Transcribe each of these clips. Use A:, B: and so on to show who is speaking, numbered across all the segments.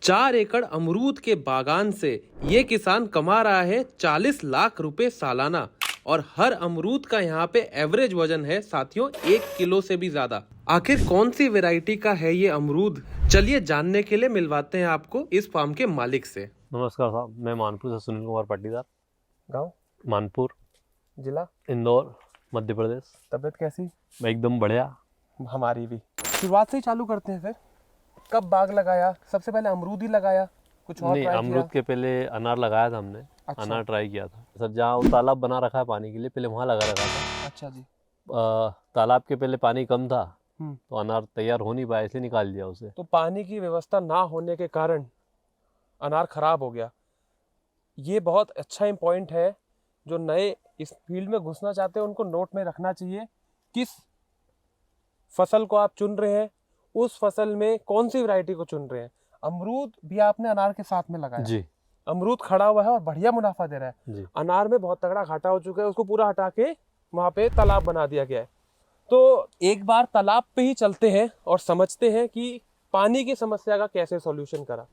A: 4 एकड़ अमरूद के बागान से ये किसान कमा रहा है 40 लाख रुपए सालाना और हर अमरूद का यहाँ पे एवरेज वजन है साथियों 1 किलो से भी ज्यादा। आखिर कौन सी वैरायटी का है ये अमरूद, चलिए जानने के लिए मिलवाते हैं आपको इस फार्म के मालिक से।
B: नमस्कार साहब, मैं मानपुर से सुनील कुमार पाटीदार।
C: गाँव
B: मानपुर,
C: जिला
B: इंदौर, मध्य प्रदेश।
C: तबीयत कैसी?
B: एकदम बढ़िया।
C: हमारी भी। शुरुआत से ही चालू करते हैं फिर। कब बाग लगाया? सबसे पहले अमरूद ही लगाया, कुछ और
B: नहीं,
C: ट्राई
B: अमरूद के पहले अनार लगाया था हमने।
C: अच्छा।
B: अनार ट्राई किया था सर, जहाँ वो तालाब बना रखा है पानी के लिए, पहले वहाँ लगा रखा था।
C: अच्छा जी।
B: तालाब के पहले पानी कम था
C: हम्म।
B: तो अनार तैयार हो नहीं पाया, इसलिए निकाल दिया उसे।
C: तो पानी की व्यवस्था ना होने के कारण अनार खराब हो गया। ये बहुत अच्छा पॉइंट है, जो नए इस फील्ड में घुसना चाहते हैं उनको नोट में रखना चाहिए। किस फसल को आप चुन रहे हैं, उस फसल में कौन सी वैरायटी को चुन रहे हैं। अमरूद भी आपने अनार के साथ में लगाया
B: जी।
C: अमरूद खड़ा हुआ है और बढ़िया मुनाफा दे रहा है
B: जी।
C: अनार में बहुत तगड़ा घाटा हो चुका है, उसको पूरा हटा के वहाँ पे तालाब बना दिया गया है। तो एक बार तालाब पे ही चलते हैं और समझते हैं कि पानी की समस्या का कैसे सॉल्यूशन करा।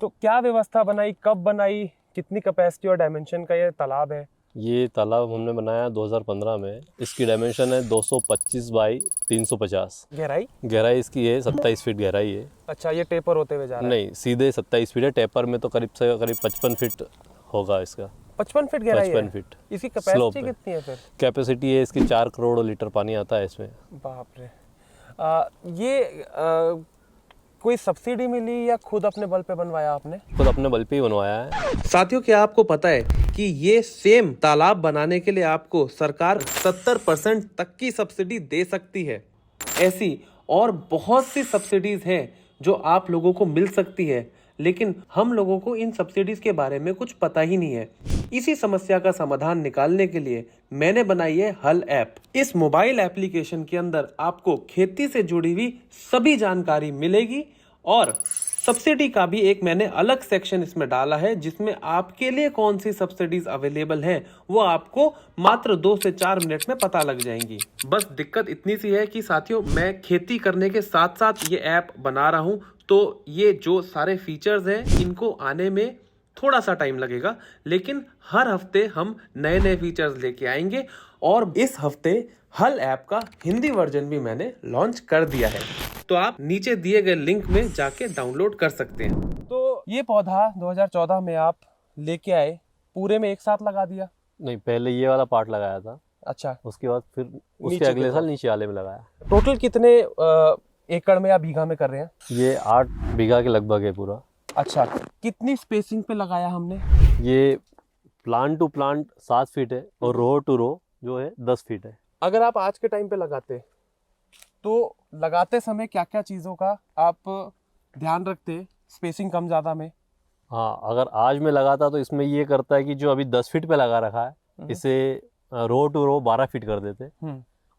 C: तो क्या व्यवस्था बनाई, कब बनाई, कितनी कैपेसिटी और डायमेंशन का ये तालाब है?
B: ये तालाब हमने बनाया 2015 में। इसकी डायमेंशन है 225 बाई 350। गहराई इसकी है 27 फीट गहराई है।
C: अच्छा, ये टेपर होते हुए जा रहा है?
B: नहीं, सीधे 27 फीट है। टेपर में तो करीब से करीब 55 फीट होगा इसका।
C: 55 फीट गहराई है?
B: 55 फीट।
C: इसकी कैपेसिटी कितनी है फिर?
B: कैपेसिटी है इसकी 4 करोड़ लीटर पानी आता है इसमें।
C: बाप रे। कोई सब्सिडी मिली या खुद अपने बल पे बनवाया आपने?
B: खुद अपने बल पे ही बनवाया है।
A: साथियों, क्या आपको पता है कि ये सेम तालाब बनाने के लिए आपको सरकार 70% तक की सब्सिडी दे सकती है। ऐसी और बहुत सी सब्सिडीज हैं जो आप लोगों को मिल सकती है, लेकिन हम लोगों को इन सब्सिडीज के बारे में कुछ पता ही नहीं है। इसी समस्या का समाधान निकालने के लिए मैंने बनाई है हल ऐप। इस मोबाइल एप्लीकेशन के अंदर आपको खेती से जुड़ी हुई सभी जानकारी मिलेगी और सब्सिडी का भी एक मैंने अलग सेक्शन इसमें डाला है, जिसमें आपके लिए कौन सी सब्सिडीज अवेलेबल हैं वो आपको मात्र 2 से 4 मिनट में पता लग जाएंगी। बस दिक्कत इतनी सी है कि साथियों, मैं खेती करने के साथ साथ ये ऐप बना रहा हूं, तो ये जो सारे फीचर्स हैं इनको आने में थोड़ा सा टाइम लगेगा, लेकिन हर हफ्ते हम नए नए फीचर्स लेके आएंगे और इस हफ्ते हल ऐप का हिंदी वर्जन भी मैंने लॉन्च कर दिया है, तो आप नीचे दिए गए लिंक में जाके डाउनलोड कर सकते हैं।
C: तो ये पौधा 2014 में आप लेके आए, पूरे में एक साथ लगा दिया?
B: नहीं, पहले ये वाला पार्ट लगाया था।
C: अच्छा।
B: उसके बाद फिर उसके अगले साल नीचे वाले में लगाया।
C: टोटल कितने एकड़ में या बीघा में कर रहे हैं?
B: ये 8 बीघा के लगभग है पूरा।
C: अच्छा, कितनी स्पेसिंग पे लगाया हमने?
B: ये प्लांट टू प्लांट 7 फीट है और रो टू रो जो है 10 फीट है।
C: अगर आप आज के टाइम पे लगाते तो लगाते समय क्या क्या चीज़ों का आप ध्यान रखते, स्पेसिंग कम ज़्यादा में?
B: हाँ, अगर आज में लगाता तो इसमें ये करता है कि जो अभी 10 फीट पे लगा रखा है इसे रो टू रो 12 फीट कर देते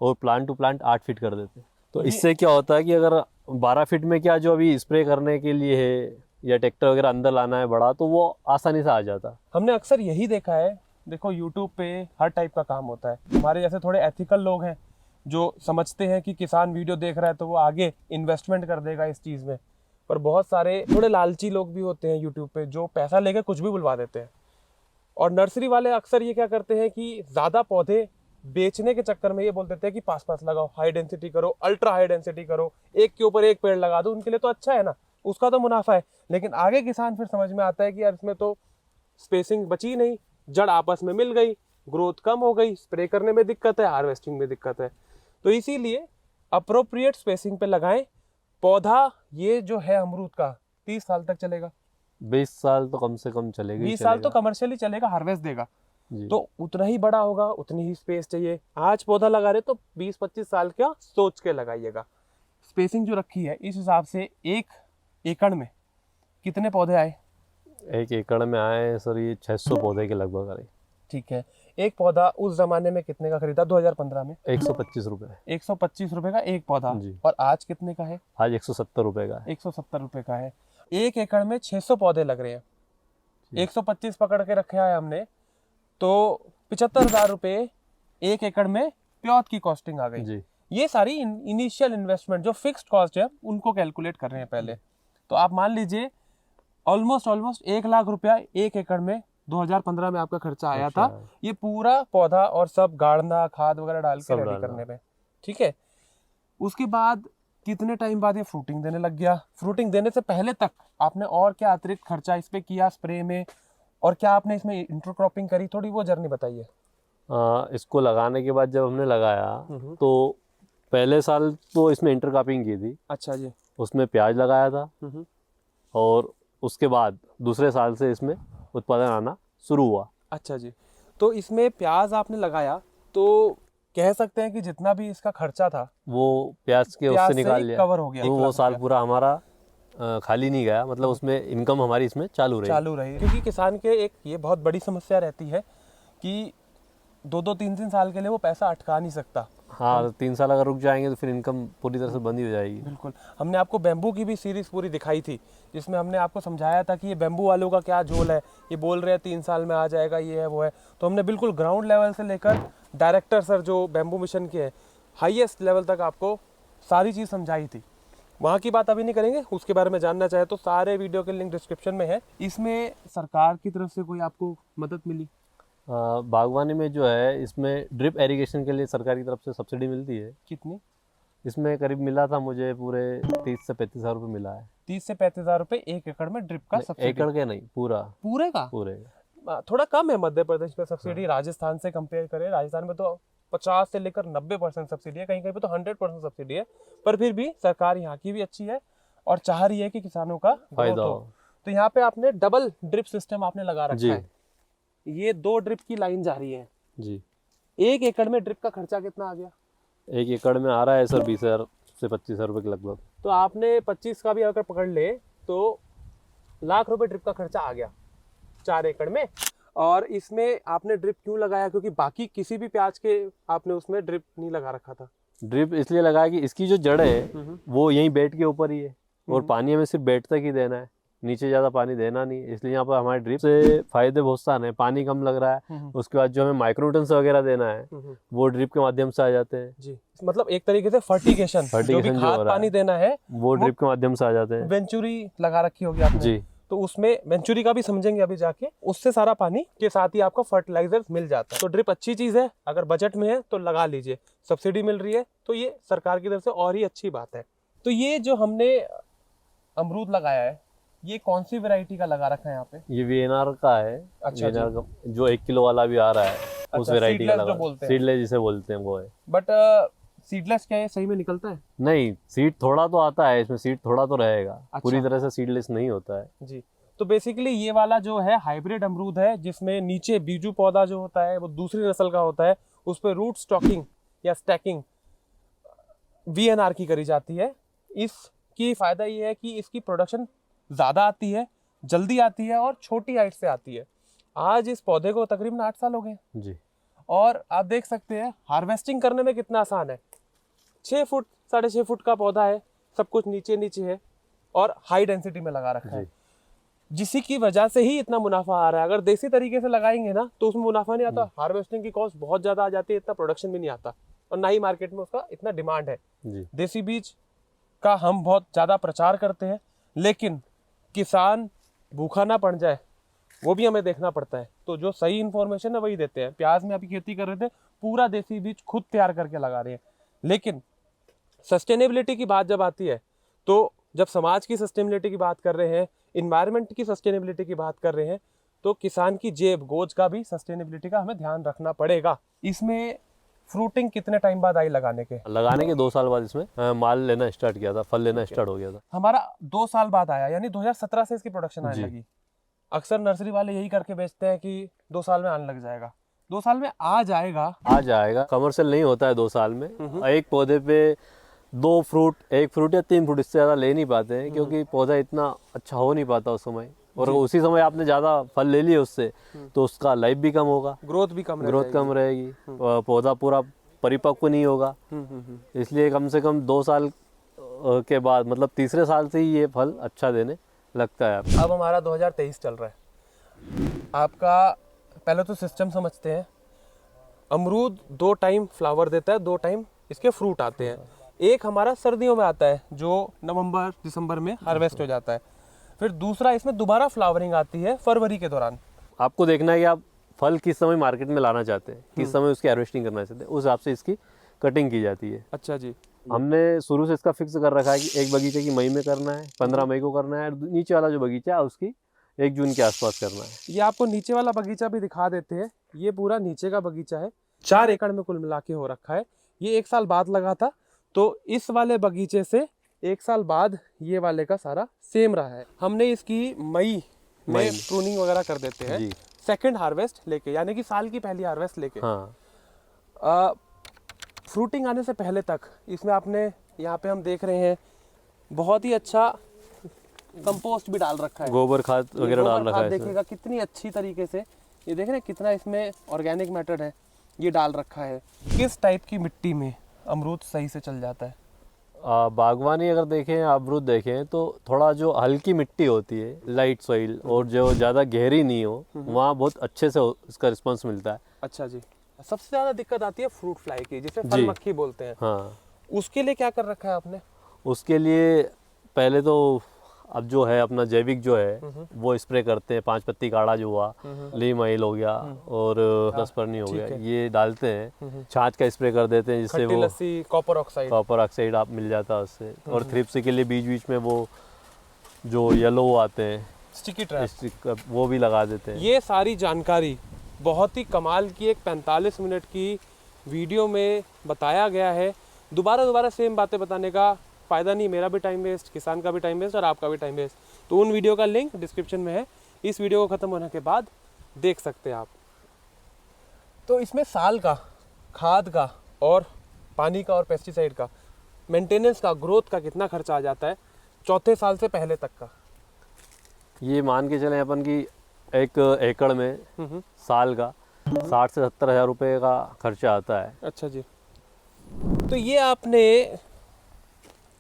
B: और प्लांट टू प्लांट 8 फीट कर देते। तो इससे क्या होता है कि अगर 12 फीट में क्या जो अभी स्प्रे करने के लिए है या ट्रैक्टर वगैरह अंदर लाना है बड़ा, तो वो आसानी से आ जाता।
C: हमने अक्सर यही देखा है, देखो यूट्यूब पे हर टाइप का काम होता है। हमारे जैसे थोड़े एथिकल लोग हैं जो समझते हैं कि किसान वीडियो देख रहा है तो वो आगे इन्वेस्टमेंट कर देगा इस चीज़ में, पर बहुत सारे थोड़े लालची लोग भी होते हैं यूट्यूब पे जो पैसा लेके कुछ भी बुलवा देते हैं। और नर्सरी वाले अक्सर ये क्या करते हैं कि ज़्यादा पौधे बेचने के चक्कर में ये बोल देते हैं कि पास लगाओ, हाई डेंसिटी करो, अल्ट्रा हाई डेंसिटी करो, एक के ऊपर एक पेड़ लगा दो। उनके लिए तो अच्छा है ना, उसका तो मुनाफा है, लेकिन आगे किसान फिर समझ में आता है कि यार इसमें तो स्पेसिंग बची नहीं, जड़ आपस में मिल गई, ग्रोथ कम हो गई, स्प्रे करने में दिक्कत है, हार्वेस्टिंग में दिक्कत है। तो इसीलिए अप्रोप्रिएट स्पेसिंग पे लगाएं। पौधा ये जो है अमरूद का 30 साल तक चलेगा।
B: 20 साल तो कम से कम चलेगा।
C: 20 साल तो कमर्शियली चलेगा, हार्वेस्ट देगा, तो उतना ही बड़ा होगा, उतनी ही स्पेस चाहिए। आज पौधा लगा रहे तो 20-25 साल का सोच के लगाइएगा। स्पेसिंग जो रखी है इस हिसाब से 1 एकड़ में कितने पौधे आए?
B: 1 एकड़ में आए सर ये 600 पौधे के लगभग आए।
C: ठीक है। एक पौधा उस जमाने में कितने का खरीदा 2015 में?
B: 125 रुपए।
C: 125 रुपए का एक पौधा
B: जी।
C: और आज कितने का है?
B: आज 170 रुपए का है।
C: 170 रुपए का है। 1 एकड़ में 600 पौधे लग रहे हैं। 125 पकड़ के रखे है हमने, तो 75,000 रुपए 1 एकड़ में प्योत की कॉस्टिंग आ गई जी। ये सारी इनिशियल इन्वेस्टमेंट जो फिक्स्ड कॉस्ट है उनको कैलकुलेट कर रहे हैं पहले। तो आप मान लीजिए ऑलमोस्ट 1 लाख रुपया 1 एकड़ में 2015 में आपका खर्चा आया था, ये पूरा पौधा और सब गाड़ना, खाद वगैरह डाल के रेडी करने में। ठीक है, उसके बाद कितने टाइम बाद ये फ्रूटिंग देने लग गया? फ्रूटिंग देने से पहले तक आपने और क्या अतिरिक्त खर्चा इस पे किया स्प्रे में, और क्या आपने इसमें इंटरक्रॉपिंग करी? थोड़ी वो जर्नी बताइए।
B: इसको लगाने के बाद जब हमने लगाया तो पहले साल तो इसमें इंटरक्रॉपिंग की थी।
C: अच्छा जी।
B: उसमें प्याज लगाया था और उसके बाद दूसरे साल से इसमें उत्पादन आना शुरू हुआ।
C: अच्छा जी, तो इसमें प्याज आपने लगाया तो कह सकते हैं कि जितना भी इसका खर्चा था
B: वो प्याज के उससे निकाल लिया,
C: कवर हो गया।
B: तो वो साल पूरा हमारा खाली नहीं गया, मतलब उसमें इनकम हमारी इसमें चालू रही।
C: क्योंकि किसान के एक ये बहुत बड़ी समस्या रहती है कि 2-2, 3-3 साल के लिए वो पैसा अटका नहीं सकता।
B: हाँ, 3 साल अगर रुक जाएंगे तो फिर इनकम पूरी तरह से बंद ही हो जाएगी।
C: बिल्कुल, हमने आपको बेम्बू की भी सीरीज पूरी दिखाई थी, जिसमें हमने आपको समझाया था कि ये बेम्बू वालों का क्या झोल है, ये बोल रहे हैं 3 साल में आ जाएगा, ये है वो है। तो हमने बिल्कुल ग्राउंड लेवल से लेकर डायरेक्टर सर जो बेम्बू मिशन के हैं हाईएस्ट लेवल तक आपको सारी चीज़ समझाई थी। वहाँ की बात अभी नहीं करेंगे, उसके बारे में जानना चाहे तो सारे वीडियो के लिंक डिस्क्रिप्शन में है। इसमें सरकार की तरफ से कोई आपको मदद मिली?
B: बागवानी में जो है इसमें ड्रिप एरिगेशन के लिए सरकार की तरफ से सब्सिडी मिलती है।
C: कितनी?
B: इसमें करीब मिला था मुझे पूरे 30 से 35 हज़ार रुपये मिला है।
C: 30 से 35 हज़ार रुपये 1 एकड़ में ड्रिप का सब्सिडी?
B: एकड़ के नहीं,
C: पूरे का। थोड़ा कम है मध्य प्रदेश में सब्सिडी। राजस्थान से कंपेयर करें, राजस्थान में तो 50 से लेकर 90% सब्सिडी है, कहीं कहीं पे तो 100% सब्सिडी है। पर फिर भी सरकार यहाँ की भी अच्छी है और चाह रही है कि किसानों का फायदा हो। तो यहाँ पे आपने डबल ड्रिप सिस्टम आपने लगा रखा है। ये 2 ड्रिप की लाइन जा रही है
B: जी।
C: 1 एकड़ में ड्रिप का खर्चा कितना आ गया?
B: 1 एकड़ में आ रहा है सर 20,000 से 25,000 रुपये के लगभग।
C: तो आपने 25 का भी अगर पकड़ ले तो लाख रुपए ड्रिप का खर्चा आ गया 4 एकड़ में। और इसमें आपने ड्रिप क्यों लगाया? क्योंकि बाकी किसी भी प्याज के आपने उसमें ड्रिप नहीं लगा रखा था।
B: ड्रिप इसलिए लगाया कि इसकी जो जड़ है वो यहीं बेड के ऊपर ही है और पानी हमें सिर्फ बेड तक ही देना है, नीचे ज़्यादा पानी देना नहीं, इसलिए यहाँ पर हमारे ड्रिप से फायदे बहुत सारे हैं। पानी कम लग रहा है, उसके बाद जो हमें माइक्रोन्यूट्रिएंट्स वगैरह देना है वो ड्रिप के माध्यम से आ जाते हैं
C: जी। मतलब एक तरीके से फर्टिगेशन जो भी खाद पानी देना है
B: वो ड्रिप के माध्यम से आ जाते हैं।
C: वेंचुरी लगा रखी होगी आपने
B: जी,
C: तो उसमें वेंचुरी का भी समझेंगे अभी जाके, उससे सारा पानी के साथ ही आपको फर्टिलाइजर मिल जाता है। तो ड्रिप अच्छी चीज है, अगर बजट में है तो लगा लीजिए, सब्सिडी मिल रही है तो ये सरकार की तरफ से और ही अच्छी बात है। तो ये जो हमने अमरूद लगाया है ये कौन सी वैरायटी का लगा रखा है यहाँ पे? ये
B: वीएनआर का है।
C: अच्छा
B: VNR का जो 1 किलो वाला भी आ रहा है, उस वैरायटी का लगा, सीडलेस जिसे बोलते हैं वो है।
C: बट सीडलेस क्या है, सही में निकलता है?
B: नहीं, सीड थोड़ा तो आता है इसमें, सीड थोड़ा तो रहेगा। अच्छा। पूरी तरह से सीडलेस नहीं होता है
C: जी। तो बेसिकली ये वाला जो है हाइब्रिड अमरूद है, जिसमें नीचे बीजू पौधा जो होता है वो दूसरी नस्ल का होता है, उस पर रूट स्टॉकिंग या स्टैकिंग VNR की करी जाती है। इसकी फायदा ये है कि इसकी प्रोडक्शन ज़्यादा आती है, जल्दी आती है और छोटी हाइट से आती है। आज इस पौधे को तकरीबन 8 साल हो गए
B: जी,
C: और आप देख सकते हैं हार्वेस्टिंग करने में कितना आसान है। 6 फुट 6.5 फुट का पौधा है, सब कुछ नीचे नीचे है और हाई डेंसिटी में लगा रखा है, जिसी की वजह से ही इतना मुनाफा आ रहा है। अगर देसी तरीके से लगाएंगे ना तो उसमें मुनाफा नहीं आता, हार्वेस्टिंग की कॉस्ट बहुत ज़्यादा आ जाती है, इतना प्रोडक्शन भी नहीं आता और ना ही मार्केट में उसका इतना डिमांड है
B: जी।
C: देसी बीज का हम बहुत ज़्यादा प्रचार करते हैं, लेकिन किसान भूखा ना पड़ जाए वो भी हमें देखना पड़ता है। तो जो सही इन्फॉर्मेशन है वही देते हैं। प्याज में अभी खेती कर रहे थे, पूरा देसी बीज खुद तैयार करके लगा रहे हैं। लेकिन सस्टेनेबिलिटी की बात जब आती है, तो जब समाज की सस्टेनेबिलिटी की बात कर रहे हैं, इन्वायरमेंट की सस्टेनेबिलिटी की बात कर रहे हैं, तो किसान की जेब गोज का भी सस्टेनेबिलिटी का हमें ध्यान रखना पड़ेगा। इसमें फ्रूटिंग कितने टाइम बाद आई लगाने के?
B: लगाने के 2 साल बाद इसमें माल लेना स्टार्ट किया था, फल लेना स्टार्ट हो गया था।
C: हमारा 2 साल बाद आया, यानी 2017 से इसकी प्रोडक्शन आने लगी। अक्सर नर्सरी वाले यही करके बेचते हैं कि 2 साल में आने लग जाएगा। 2 साल में आ जाएगा।
B: कमर्शियल नहीं होता है 2 साल में। एक पौधे पे 2 फ्रूट, 1 फ्रूट या 3 फ्रूट, इससे ज़्यादा ले नहीं पाते हैं, क्योंकि पौधा इतना अच्छा हो नहीं पाता उस समय। और उसी समय आपने ज़्यादा फल ले लिए उससे तो उसका लाइफ भी कम होगा,
C: ग्रोथ भी कम
B: रहेगी, पौधा पूरा परिपक्व नहीं होगा। इसलिए कम से कम 2 साल के बाद, मतलब तीसरे साल से ही ये फल अच्छा देने लगता है।
C: अब हमारा 2023 चल रहा है। आपका पहले तो सिस्टम समझते हैं। अमरूद 2 टाइम फ्लावर देता है, 2 टाइम इसके फ्रूट आते हैं। एक हमारा सर्दियों में आता है जो नवंबर दिसंबर में हार्वेस्ट हो जाता है। फिर दूसरा इसमें दोबारा फ्लावरिंग आती है फरवरी के दौरान।
B: आपको देखना है कि आप फल किस समय मार्केट में लाना चाहते हैं, किस समय उसकी हार्वेस्टिंग करना चाहते हैं, उस हिसाब से इसकी कटिंग की जाती है।
C: अच्छा जी।
B: हमने शुरू से इसका फिक्स कर रखा है कि एक बगीचे की मई में करना है, 15 मई को करना है, नीचे वाला जो बगीचा है उसकी 1 जून के आसपास करना है।
C: ये आपको नीचे वाला बगीचा भी दिखा देते हैं। ये पूरा नीचे का बगीचा है, 4 एकड़ में कुल मिला के हो रखा है। ये 1 साल बाद लगा था, तो इस वाले बगीचे से 1 साल बाद ये वाले का सारा सेम रहा है। हमने इसकी मई में प्रूनिंग वगैरह कर देते हैं
B: जी।
C: सेकंड हार्वेस्ट लेके, यानी कि साल की पहली हार्वेस्ट लेके।
B: हाँ।
C: फ्रूटिंग आने से पहले तक इसमें आपने यहाँ पे हम देख रहे हैं बहुत ही अच्छा कंपोस्ट भी डाल रखा है,
B: गोबर खाद वगैरह डाल रखा है इसमें।
C: देखिएगा कितनी अच्छी तरीके से, ये देख रहे हैं कितना इसमें ऑर्गेनिक मैटर है, ये डाल रखा है। किस टाइप की मिट्टी में अमरूद सही से चल जाता है?
B: बागवानी अगर देखें, अमरूद देखें, तो थोड़ा जो हल्की मिट्टी होती है, लाइट सॉइल, और जो ज़्यादा गहरी नहीं हो, वहाँ बहुत अच्छे से इसका रिस्पॉन्स मिलता है।
C: अच्छा जी। सबसे ज़्यादा दिक्कत आती है फ्रूट फ्लाई की, जिसे फल मक्खी बोलते हैं।
B: हाँ।
C: उसके लिए क्या कर रखा है आपने?
B: उसके लिए पहले तो अब जो है अपना जैविक जो है वो स्प्रे करते हैं। 5 पत्ती काढ़ा जो हुआ, नीम ऑयल हो गया और 10 परनी हो गया, ये डालते हैं। छाछ का स्प्रे कर देते हैं जिससे वो
C: लस्सी, कॉपर ऑक्साइड
B: आप मिल जाता है उससे। और थ्रिप्स के लिए बीच बीच में वो जो येलो आते हैं
C: स्टिकी ट्रैप,
B: वो भी लगा देते हैं।
C: ये सारी जानकारी बहुत ही कमाल की एक 45 मिनट की वीडियो में बताया गया है। दोबारा सेम बातें बताने का फ़ायदा नहीं, मेरा भी टाइम वेस्ट, किसान का भी टाइम वेस्ट और आपका भी टाइम वेस्ट। तो उन वीडियो का लिंक डिस्क्रिप्शन में है, इस वीडियो को ख़त्म होने के बाद देख सकते हैं आप। तो इसमें साल का, खाद का और पानी का और पेस्टिसाइड का, मेंटेनेंस का, ग्रोथ का कितना खर्चा आ जाता है चौथे साल से पहले तक का?
B: ये मान के चलें अपन की 1 एकड़ में साल का 60 से 70 हज़ार रुपये का खर्चा आता है।
C: अच्छा जी। तो ये आपने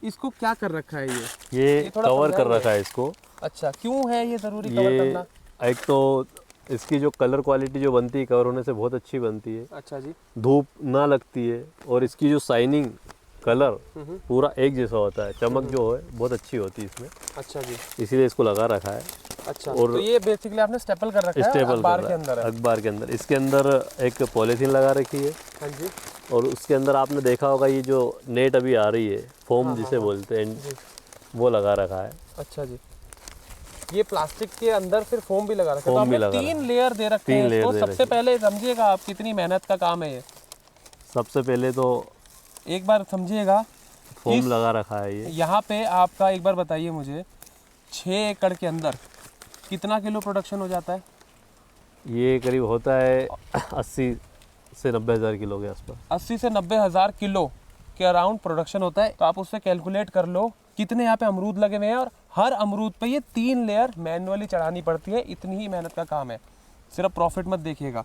C: इसको क्या कर रखा है?
B: ये कवर कर रखा है इसको।
C: अच्छा, क्यों है ये ज़रूरी कवर करना?
B: एक तो इसकी जो कलर क्वालिटी जो बनती है कवर होने से बहुत अच्छी बनती है।
C: अच्छा जी।
B: धूप ना लगती है और इसकी जो शाइनिंग, कलर पूरा एक जैसा होता है, चमक जो है बहुत अच्छी होती है इसमें।
C: अच्छा जी।
B: इसीलिए इसको लगा रखा है।
C: अच्छा, और तो ये बेसिकली आपने स्टेपल कर रखा है अखबार के अंदर?
B: अखबार के अंदर। इसके अंदर एक पॉलीथीन लगा रखी है।
C: हाँ जी।
B: और उसके अंदर आपने देखा होगा ये जो नेट अभी आ रही है, फोम जिसे बोलते हैं, वो लगा रखा है।
C: अच्छा जी। ये प्लास्टिक के अंदर फिर फोम भी लगा रखा है। तो आपने 3 लेयर दे रखे हैं। तो सबसे पहले समझिएगा आप कितनी मेहनत का काम है ये।
B: सबसे पहले तो
C: एक बार समझिएगा,
B: फोम लगा रखा है ये।
C: यहाँ पे आपका एक बार बताइए मुझे, 6 एकड़ के अंदर कितना किलो प्रोडक्शन हो जाता है?
B: ये करीब होता है 80 से 90 हज़ार किलो के आसपास।
C: 80 से 90 हज़ार किलो के अराउंड प्रोडक्शन होता है। तो आप उससे कैलकुलेट कर लो कितने यहाँ पे अमरूद लगे हुए हैं, और हर अमरूद पे ये 3 लेयर मैनुअली चढ़ानी पड़ती है। इतनी ही मेहनत का काम है, सिर्फ प्रॉफिट मत देखिएगा।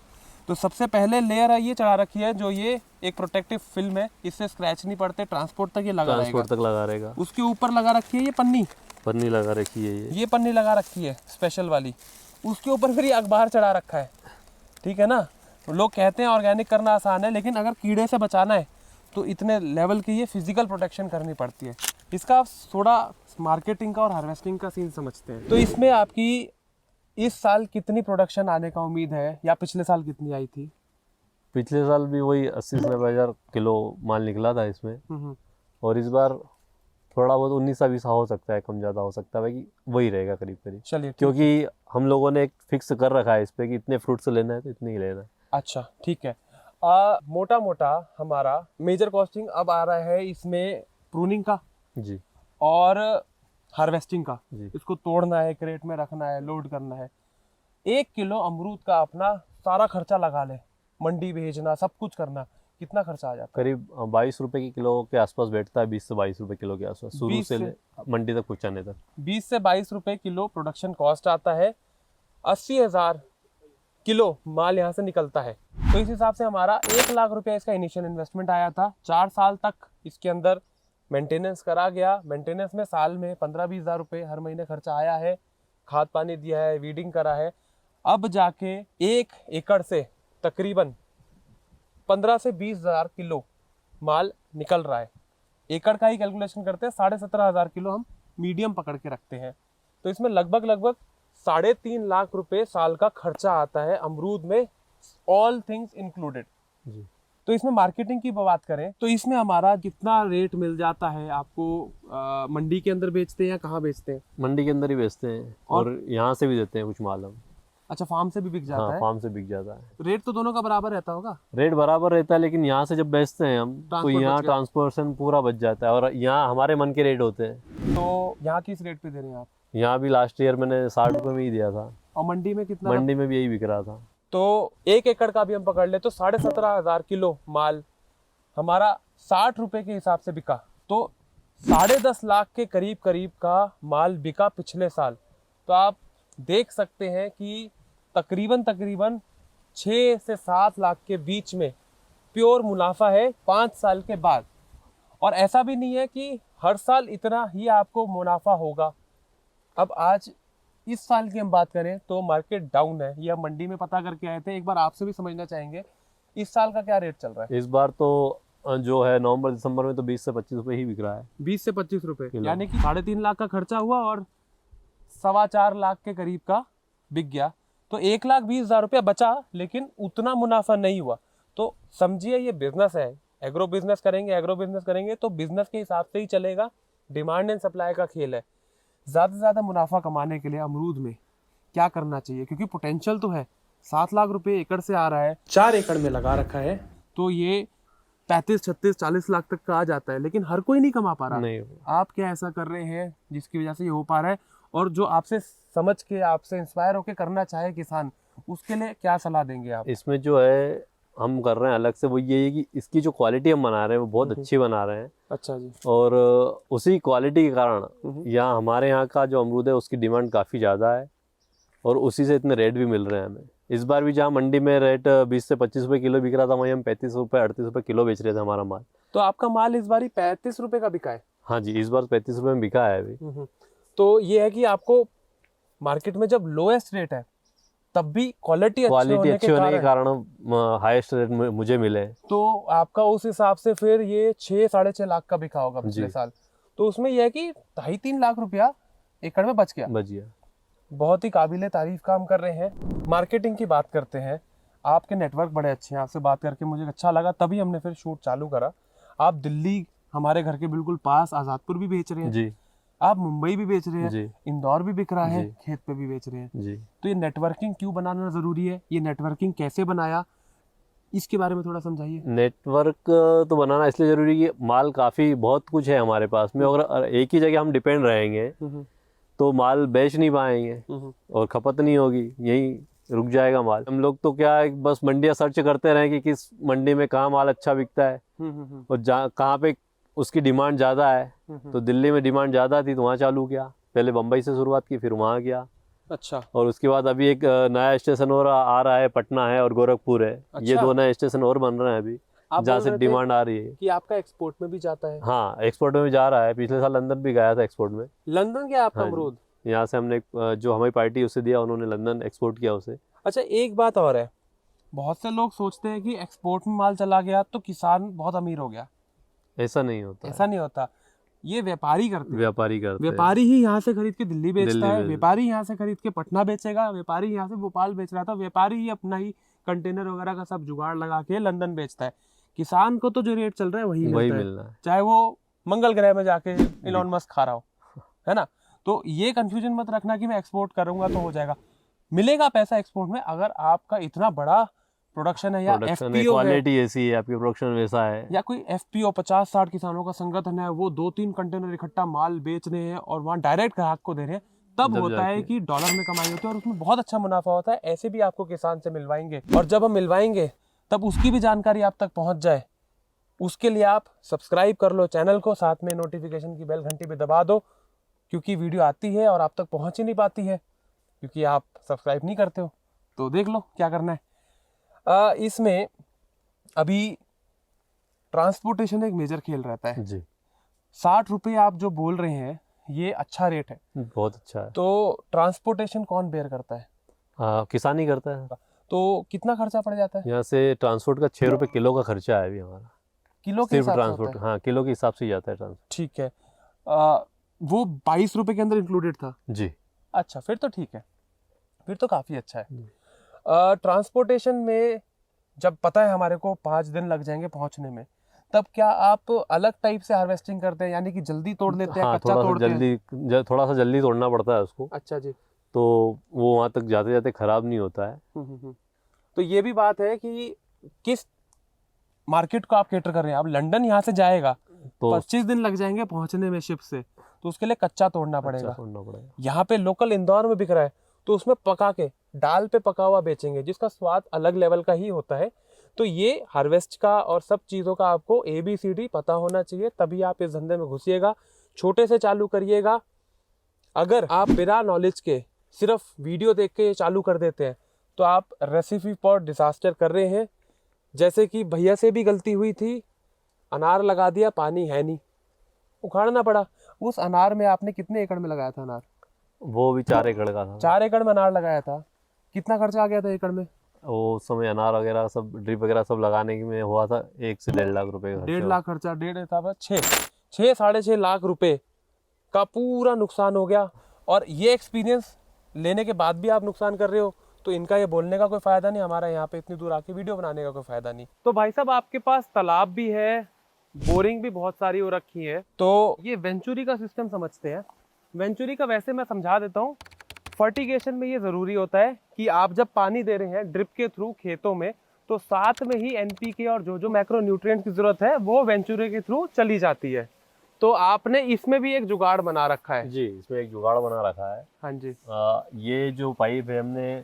C: तो सबसे पहले लेयर है ये चढ़ा रखी है, जो ये एक प्रोटेक्टिव फिल्म है, इससे स्क्रैच नहीं पड़ते, ट्रांसपोर्ट तक ये लगा रहेगा। उसके ऊपर लगा रखी है ये पन्नी
B: लगा रखी है, ये
C: पन्नी लगा रखी है स्पेशल वाली। उसके ऊपर फिर ये अखबार चढ़ा रखा है, ठीक है ना। लोग कहते हैं ऑर्गेनिक करना आसान है, लेकिन अगर कीड़े से बचाना है तो इतने लेवल की ये फिजिकल प्रोटेक्शन करनी पड़ती है। इसका आप थोड़ा मार्केटिंग का और हार्वेस्टिंग का सीन समझते हैं। तो इसमें आपकी इस साल कितनी प्रोडक्शन आने का उम्मीद है, या पिछले साल कितनी आई थी?
B: पिछले साल भी वही 80 से 90 हज़ार किलो माल निकला था इसमें। और इस बार थोड़ा बहुत 19-20 हो सकता है, कम ज़्यादा हो सकता है, बाकी वही रहेगा करीब।
C: चलिए,
B: क्योंकि हम लोगों ने एक फिक्स कर रखा है इस पे कि इतने फ्रूट्स लेना है तो इतने ही लेना है।
C: अच्छा, ठीक है। मोटा मोटा हमारा मेजर कॉस्टिंग अब आ रहा है इसमें प्रूनिंग का
B: जी
C: और हार्वेस्टिंग का।
B: जी।
C: इसको तोड़ना है, क्रेट में रखना है, लोड करना है। 1 किलो अमरूद का अपना सारा खर्चा लगा ले, मंडी भेजना, सब कुछ करना, कितना खर्चा आ जाता है?
B: करीब 22 रुपए की किलो के आसपास बैठता है, 20 से 22 रुपए किलो के आसपास, शुरू से मंडी तक पहुंचाने तक।
C: 20 से 22 रुपए किलो प्रोडक्शन कॉस्ट आता है। 80,000 किलो माल यहाँ से निकलता है। तो इस हिसाब से हमारा 1 लाख रुपया इसका इनिशियल इन्वेस्टमेंट आया था। 4 साल तक इसके अंदर मेंटेनेंस करा गया। मेंटेनेंस में साल में 15-20 हज़ार रुपये हर महीने खर्चा आया है, खाद पानी दिया है, वीडिंग करा है। अब जाके 1 एकड़ से तकरीबन 15 से 20 हज़ार किलो माल निकल रहा है। एकड़ का ही कैलकुलेशन करते हैं, 17,500 किलो हम मीडियम पकड़ के रखते हैं। तो इसमें लगभग 3.5 लाख रुपए साल का खर्चा आता है अमरूद में, ऑल थिंग्स इंक्लूडेड।
B: जी।
C: तो इसमें मार्केटिंग की बात करें तो इसमें हमारा कितना रेट मिल जाता है आपको? मंडी के अंदर बेचते हैं या कहाँ बेचते हैं?
B: मंडी के अंदर ही बेचते हैं और यहाँ से भी देते हैं कुछ माल हम।
C: अच्छा, फार्म से भी बिक जाता
B: हाँ,
C: है?
B: फार्म से बिक जाता है।
C: रेट तो दोनों का बराबर रहता होगा?
B: रेट बराबर रहता है, लेकिन यहाँ से जब बेचते हैं हम तो
C: ट्रांसपोर्ट
B: यहाँ
C: बच गया।
B: ट्रांसपोर्टेशन पूरा बच जाता है और यहाँ हमारे मन के रेट होते हैं।
C: तो यहाँ किस रेट पे दे रहे हैं आप?
B: यहाँ भी लास्ट ईयर मैंने 60 रुपये में ही दिया था।
C: और मंडी में कितना?
B: मंडी में भी यही बिक रहा था।
C: तो 1 एकड़ का भी हम पकड़ ले तो 17,500 किलो माल हमारा 60 रुपए के हिसाब से बिका, तो 10.5 लाख के करीब का माल बिका पिछले साल। तो आप देख सकते हैं कि तकरीबन 6 से 7 लाख के बीच में प्योर मुनाफा है 5 साल के बाद। और ऐसा भी नहीं है कि हर साल इतना ही आपको मुनाफा होगा। अब आज इस साल की हम बात करें तो मार्केट डाउन है, ये हम मंडी में पता करके आए थे। एक बार आपसे भी समझना चाहेंगे इस साल का क्या रेट चल रहा है?
B: इस बार तो जो है नवंबर दिसंबर में तो 20 से 25 रुपए ही बिक रहा है।
C: 20 से 25 रुपए,
B: किलो।
C: यानी कि 3.5 लाख का खर्चा हुआ और 4.25 लाख के करीब का बिक गया। तो 1,20,000 रुपया बचा, लेकिन उतना मुनाफा नहीं हुआ। तो समझिए ये बिजनेस है, एग्रो बिजनेस करेंगे तो बिजनेस के हिसाब से ही चलेगा। डिमांड एंड सप्लाई का खेल है। ज़्यादा से ज़्यादा मुनाफा कमाने के लिए अमरूद में क्या करना चाहिए? क्योंकि पोटेंशियल तो है, 7 लाख रुपए एकड़ से आ रहा है, 4 एकड़ में लगा रखा है, तो ये 35, 36, 40 लाख तक का आ जाता है। लेकिन हर कोई नहीं कमा पा रहा।
B: नहीं,
C: आप क्या ऐसा कर रहे हैं जिसकी वजह से ये हो पा रहा है? और जो आपसे समझ के, आपसे इंस्पायर होकर करना चाहे किसान, उसके लिए क्या सलाह देंगे आप?
B: इसमें जो है हम कर रहे हैं अलग से, वो ये है कि इसकी जो क्वालिटी हम बना रहे हैं वो बहुत अच्छी बना रहे हैं।
C: अच्छा जी।
B: और उसी क्वालिटी के कारण यहाँ हमारे यहाँ का जो अमरूद है उसकी डिमांड काफ़ी ज़्यादा है और उसी से इतने रेट भी मिल रहे हैं हमें। इस बार भी जहाँ मंडी में रेट 20 से 25 रुपये किलो बिक रहा था, वहीं हम 35 रुपये 38 रुपये किलो बेच रहे थे हमारा माल।
C: तो आपका माल इस बार 35 रुपए का बिका है?
B: हाँ जी, इस बार 35 रुपये में बिका है अभी।
C: तो ये है कि आपको मार्केट में जब लोएस्ट रेट है तब भी क्वालिटी अच्छे होने के कारण
B: हाईएस्ट रेट मुझे मिले।
C: तो आपका उस हिसाब से फिर ये 6-6.5 लाख का बिका होगा पिछले साल। तो उसमें यह है कि 2.5-3 लाख रुपया एकड़ में बच गया। बहुत ही काबिले तारीफ काम कर रहे हैं। मार्केटिंग की बात करते हैं। आपके नेटवर्क बड़े अच्छे हैं, आपसे बात करके मुझे अच्छा लगा, तभी हमने फिर शूट चालू करा। आप दिल्ली हमारे घर के बिल्कुल पास आज़ादपुर भी बेच रहे हैं
B: जी।
C: आप मुंबई भी बेच रहे हैं
B: जी।
C: इंदौर भी बिक रहा है, खेत पे भी बेच रहे हैं
B: जी।
C: तो ये नेटवर्किंग क्यों बनाना ज़रूरी है? ये नेटवर्किंग कैसे बनाया, इसके बारे में थोड़ा समझाइए।
B: नेटवर्क तो बनाना इसलिए ज़रूरी है कि माल काफ़ी बहुत कुछ है हमारे पास में, अगर एक ही जगह हम डिपेंड रहेंगे तो माल बेच नहीं पाएंगे और खपत नहीं होगी, यहीं रुक जाएगा माल। हम लोग तो क्या है, बस मंडियाँ सर्च करते रहें कि किस मंडी में कहाँ माल अच्छा बिकता है और कहाँ पे उसकी डिमांड ज़्यादा है। तो दिल्ली में डिमांड ज़्यादा थी तो वहाँ चालू किया, पहले बम्बई से शुरुआत की, फिर वहाँ किया।
C: अच्छा।
B: और उसके बाद अभी एक नया स्टेशन और आ रहा है, पटना है और गोरखपुर है।
C: अच्छा।
B: ये 2 नए स्टेशन और बन रहे हैं अभी, जहाँ से डिमांड आ रही है
C: कि आपका एक्सपोर्ट में भी जाता है।
B: हाँ, एक्सपोर्ट में भी जा रहा है। पिछले साल लंदन भी गया था एक्सपोर्ट में।
C: लंदन क्या आपका अमरूद?
B: यहाँ से हमने जो हमारी पार्टी उसे दिया, उन्होंने लंदन एक्सपोर्ट किया उसे।
C: अच्छा, एक बात और है, बहुत से लोग सोचते हैं कि एक्सपोर्ट में माल चला गया तो किसान बहुत अमीर हो गया।
B: ऐसा नहीं होता।
C: ऐसा नहीं होता, ये व्यापारी करते हैं।
B: व्यापारी
C: ही यहाँ से खरीद के दिल्ली बेचता है, व्यापारी यहाँ से खरीद के पटना बेचेगा, व्यापारी यहाँ से भोपाल बेच रहा था, व्यापारी ही अपना ही कंटेनर वगैरह का सब जुगाड़ लगा के लंदन बेचता है। किसान को तो जो रेट चल रहा है वही मिलना है, चाहे वो मंगल ग्रह में जाके इलॉन मस्क खा रहा हो, है ना। तो ये कंफ्यूजन मत रखना कि मैं एक्सपोर्ट करूंगा तो हो जाएगा। मिलेगा पैसा एक्सपोर्ट में अगर आपका इतना बड़ा प्रोडक्शन है या एफपीओ
B: क्वालिटी ऐसी है, आपकी प्रोडक्शन वैसा है,
C: या कोई एफपीओ 50-60 किसानों का संगठन है, वो 2-3 कंटेनर इकट्ठा माल बेच रहे हैं और वहाँ डायरेक्ट ग्राहक को दे रहे हैं, तब होता है कि डॉलर में कमाई होती है और उसमें बहुत अच्छा मुनाफा होता है। ऐसे भी आपको किसान से मिलवाएंगे और जब हम मिलवाएंगे तब उसकी भी जानकारी आप तक पहुँच जाए, उसके लिए आप सब्सक्राइब कर लो चैनल को, साथ में नोटिफिकेशन की बेल घंटी पे दबा दो, क्योंकि वीडियो आती है और आप तक पहुँच ही नहीं पाती है क्योंकि आप सब्सक्राइब नहीं करते हो। तो देख लो क्या करना है। इसमें अभी ट्रांसपोर्टेशन एक मेजर खेल रहता है
B: जी।
C: 60 रुपये आप जो बोल रहे हैं ये अच्छा रेट है,
B: बहुत अच्छा है।
C: तो ट्रांसपोर्टेशन कौन बेयर करता है?
B: किसान ही करता है।
C: तो कितना खर्चा पड़ जाता है?
B: यहाँ से ट्रांसपोर्ट का 6 रुपये किलो का खर्चा है अभी हमारा।
C: किलो के हिसाब से
B: ट्रांसपोर्ट? हाँ, किलो के हिसाब से जाता है ट्रांसपोर्ट।
C: ठीक है। वो 22 रुपये के अंदर इंक्लूडेड था
B: जी।
C: अच्छा, फिर तो ठीक है, फिर तो काफ़ी अच्छा है। ट्रांसपोर्टेशन में जब पता है हमारे को 5 दिन लग जाएंगे पहुंचने में, तब क्या आप अलग टाइप से हार्वेस्टिंग करते हैं, यानी कि जल्दी तोड़ लेते हैं,
B: हाँ,
C: कच्चा तोड़ते हैं?
B: थोड़ा सा जल्दी तोड़ना पड़ता है उसको,
C: अच्छा जी।
B: तो वो वहाँ तक जाते जाते खराब नहीं होता है।
C: तो ये भी बात है कि किस मार्केट को आप कैटर कर रहे हैं। आप लंदन यहाँ से जाएगा
B: तो
C: 25 दिन लग जाएंगे पहुंचने में शिप से, तो उसके लिए कच्चा तोड़ना
B: अच्छा
C: पड़ेगा।
B: तोड़ना पड़ेगा।
C: यहाँ पे लोकल इंदौर में बिक रहा है, तो उसमें पका के डाल पे पका हुआ बेचेंगे, जिसका स्वाद अलग लेवल का ही होता है। तो ये हार्वेस्ट का और सब चीज़ों का आपको ABCD पता होना चाहिए, तभी आप इस धंधे में घुसिएगा। छोटे से चालू करिएगा। अगर आप बिना नॉलेज के सिर्फ वीडियो देख के चालू कर देते हैं, तो आप रेसिपी फॉर डिजास्टर कर रहे हैं। जैसे कि भैया से भी गलती हुई थी, अनार लगा दिया, पानी है नहीं, उखाड़ना पड़ा। उस अनार में आपने कितने एकड़ में लगाया था अनार?
B: वो भी 4 एकड़ का था।
C: 4 एकड़ में अनार लगाया था। कितना खर्चा आ गया था एकड़ में?
B: वो उस समय अनार वगैरह सब ड्रिप वगैरह सब लगाने में हुआ था 1 से 1.5 लाख रुपए का
C: 1.5 लाख खर्चा, 1.5 था 6 साढ़े 6 लाख रुपए का पूरा नुकसान हो गया। और ये एक्सपीरियंस लेने के बाद भी आप नुकसान कर रहे हो, तो इनका ये बोलने का कोई फायदा नहीं, हमारा यहाँ पे इतनी दूर आके वीडियो बनाने का कोई फायदा नहीं। तो भाई साहब, आपके पास तालाब भी है, बोरिंग भी बहुत सारी हो रखी है, तो ये वेंचुरी का सिस्टम समझते हैं। वेंचुरी का वैसे मैं समझा देता हूँ। फर्टिगेशन में ये ज़रूरी होता है कि आप जब पानी दे रहे हैं ड्रिप के थ्रू खेतों में, तो साथ में ही NPK और जो जो मैक्रो न्यूट्रिएंट्स की ज़रूरत है वो वेंचुरी के थ्रू चली जाती है। तो आपने इसमें भी एक जुगाड़ बना रखा है?
B: जी, इसमें एक जुगाड़ बना रखा है।
C: हाँ जी।
B: ये जो पाइप है, हमने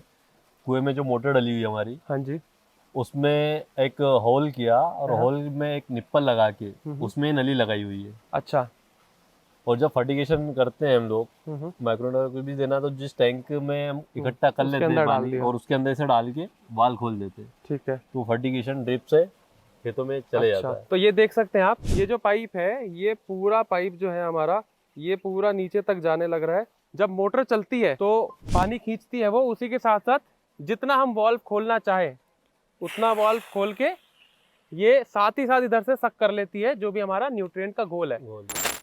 B: कुएं में जो मोटर डली हुई है हमारी,
C: हाँ जी।
B: उसमें एक होल किया और होल में एक निप्पल लगा के उसमें नली लगाई हुई है।
C: अच्छा।
B: और जब फर्टिगेशन करते हैं हम लोग, माइक्रोन्यूट्रिएंट को भी देना, तो जिस टैंक में हम इकट्ठा कर लेते हैं पानी, और उसके अंदर से डाल के वाल खोल देते हैं।
C: ठीक है।
B: तो फर्टिगेशन ड्रिप से खेतों में चले जाता है।
C: तो ये देख सकते हैं आप, ये जो पाइप है, ये पूरा पाइप जो है हमारा, ये पूरा नीचे तक जाने लग रहा है। जब मोटर चलती है तो पानी खींचती है वो, उसी के साथ साथ जितना हम वॉल्व खोलना चाहे उतना वॉल्व खोल के ये साथ ही साथ इधर से सक कर लेती है, जो भी हमारा न्यूट्रिएंट का गोल है।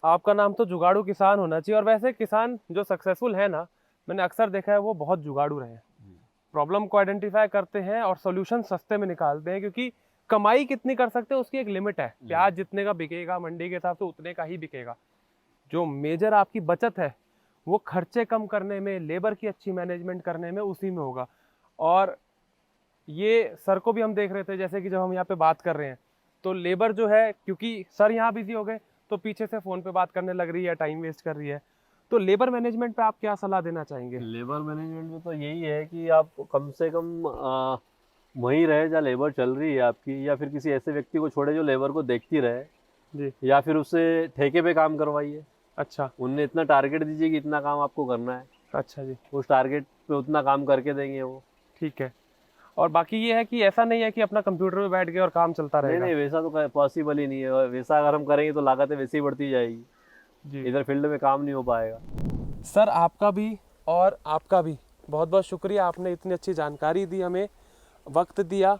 C: आपका नाम तो जुगाड़ू किसान होना चाहिए। और वैसे किसान जो सक्सेसफुल है ना, मैंने अक्सर देखा है वो बहुत जुगाड़ू रहे हैं। प्रॉब्लम को आइडेंटिफाई करते हैं और सॉल्यूशन सस्ते में निकालते हैं, क्योंकि कमाई कितनी कर सकते हैं उसकी एक लिमिट है। प्याज जितने का बिकेगा मंडी के हिसाब से उतने का ही बिकेगा। जो मेजर आपकी बचत है वो खर्चे कम करने में, लेबर की अच्छी मैनेजमेंट करने में, उसी में होगा। और ये सर को भी हम देख रहे थे, जैसे कि जब हम यहाँ पे बात कर रहे हैं तो लेबर जो है, क्योंकि सर यहाँ बिजी हो गए तो पीछे से फ़ोन पे बात करने लग रही है, टाइम वेस्ट कर रही है। तो लेबर मैनेजमेंट पे आप क्या सलाह देना चाहेंगे?
B: लेबर मैनेजमेंट में तो यही है कि आप कम से कम वहीं रहे जहाँ लेबर चल रही है आपकी, या फिर किसी ऐसे व्यक्ति को छोड़े जो लेबर को देखती रहे
C: जी।
B: या फिर उससे ठेके पे काम करवाइए।
C: अच्छा।
B: उनने इतना टारगेट दीजिए कि इतना काम आपको करना है।
C: अच्छा जी।
B: उस टारगेट पे उतना काम करके देंगे वो।
C: ठीक है। और बाकी ये है कि ऐसा नहीं है कि अपना कंप्यूटर पे बैठ गए और काम चलता रहेगा।
B: नहीं, वैसा तो पॉसिबल ही नहीं है। वैसा अगर हम करेंगे तो लागतें वैसे ही बढ़ती जाएगी
C: जी।
B: इधर फील्ड में काम नहीं हो पाएगा।
C: सर, आपका भी और आपका भी बहुत बहुत शुक्रिया, आपने इतनी अच्छी जानकारी दी, हमें वक्त दिया।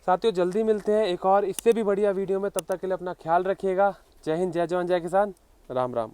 C: साथियों, जल्दी मिलते हैं एक और इससे भी बढ़िया वीडियो में। तब तक के लिए अपना ख्याल रखिएगा। जय हिंद, जय जवान, जय किसान। राम राम।